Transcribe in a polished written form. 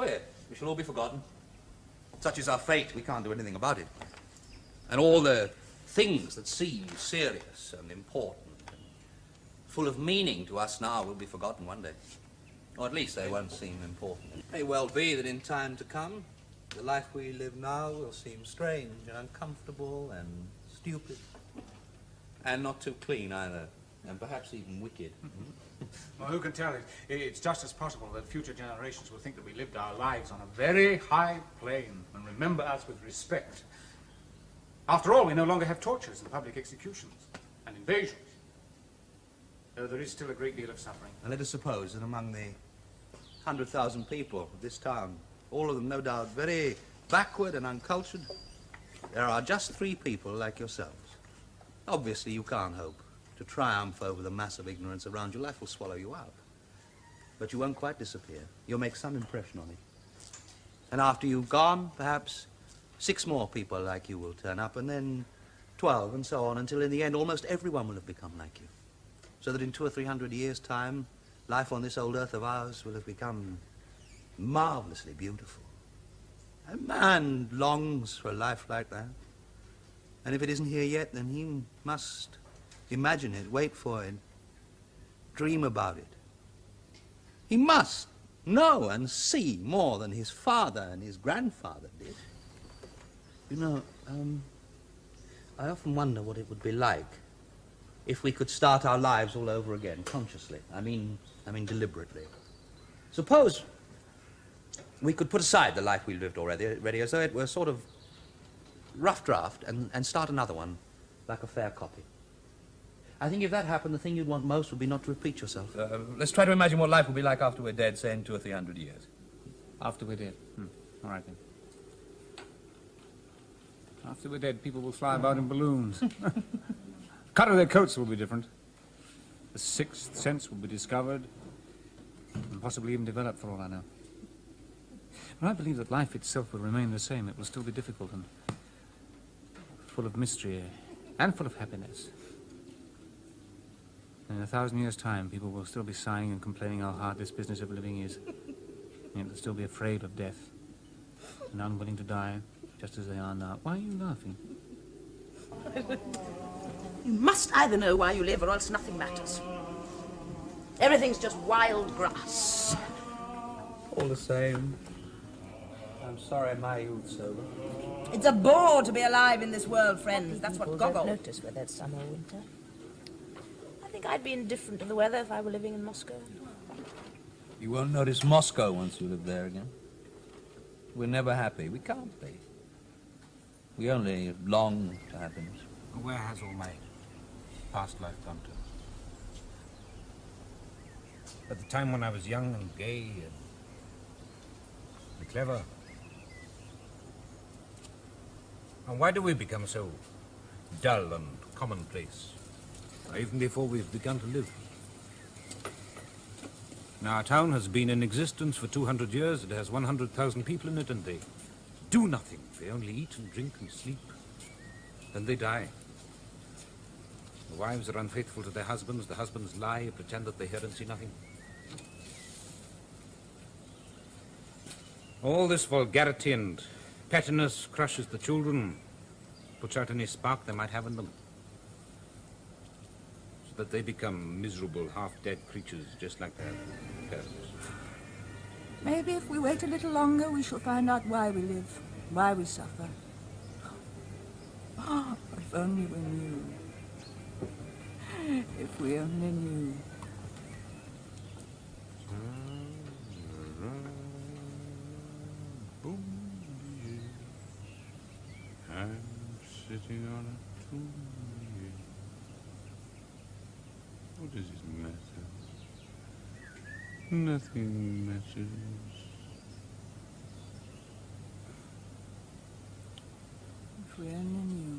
Oh, yeah. We shall all be forgotten. Such is our fate. We can't do anything about it. And all the things that seem serious and important and full of meaning to us now will be forgotten one day. Or at least they won't seem important. It may well be that in time to come, the life we live now will seem strange and uncomfortable and stupid. And not too clean either. And perhaps even wicked. Well, who can tell? It's just as possible that future generations will think that we lived our lives on a very high plane and remember us with respect. After all, we no longer have tortures and public executions and invasions. Though there is still a great deal of suffering. And let us suppose that among the 100,000 people of this town, all of them no doubt very backward and uncultured, there are just 3 people like yourselves. Obviously, you can't hope to triumph over the mass of ignorance around you. Life will swallow you up. But you won't quite disappear. You'll make some impression on it. And after you've gone, perhaps 6 more people like you will turn up, and then 12, and so on, until in the end almost everyone will have become like you. So that in 200 or 300 years' time, life on this old earth of ours will have become marvelously beautiful. A man longs for a life like that. And if it isn't here yet, then he must imagine it, wait for it, dream about it. He must know and see more than his father and his grandfather did. You know, I often wonder what it would be like if we could start our lives all over again, consciously. I mean deliberately. Suppose we could put aside the life we lived already as though it were a sort of rough draft and start another one, like a fair copy. I think if that happened, the thing you'd want most would be not to repeat yourself. Let's try to imagine what life will be like after we're dead, say in 200 or 300 years. After we're dead? All right, then. After we're dead, people will fly about in balloons. Cut of their coats will be different. The 6th sense will be discovered and possibly even developed, for all I know. But I believe that life itself will remain the same. It will still be difficult and full of mystery and full of happiness. And in 1,000 years' time, people will still be sighing and complaining how hard this business of living is. And they'll still be afraid of death and unwilling to die, just as they are now. Why are you laughing? You must either know why you live or else nothing matters. Everything's just wild grass. All the same, I'm sorry my youth's over. It's a bore to be alive in this world, friends. That's what People Gogol... don't notice whether it's summer or winter. I think I'd be indifferent to the weather if I were living in Moscow. You won't notice Moscow once you live there again. We're never happy. We can't be. We only long for happiness. Where has all my past life gone to? At the time when I was young and gay and clever. And why do we become so dull and commonplace? Even before we've begun to live. Now, our town has been in existence for 200 years. It has 100,000 people in it, and they do nothing. They only eat and drink and sleep. Then they die. The wives are unfaithful to their husbands. The husbands lie and pretend that they hear and see nothing. All this vulgarity and pettiness crushes the children, puts out any spark they might have in them, so that they become miserable, half-dead creatures, just like their parents. Maybe if we wait a little longer, we shall find out why we live, why we suffer. Oh, if only we knew. If we only knew. I'm sitting on a tomb. What does it matter? Nothing matters. If we only knew.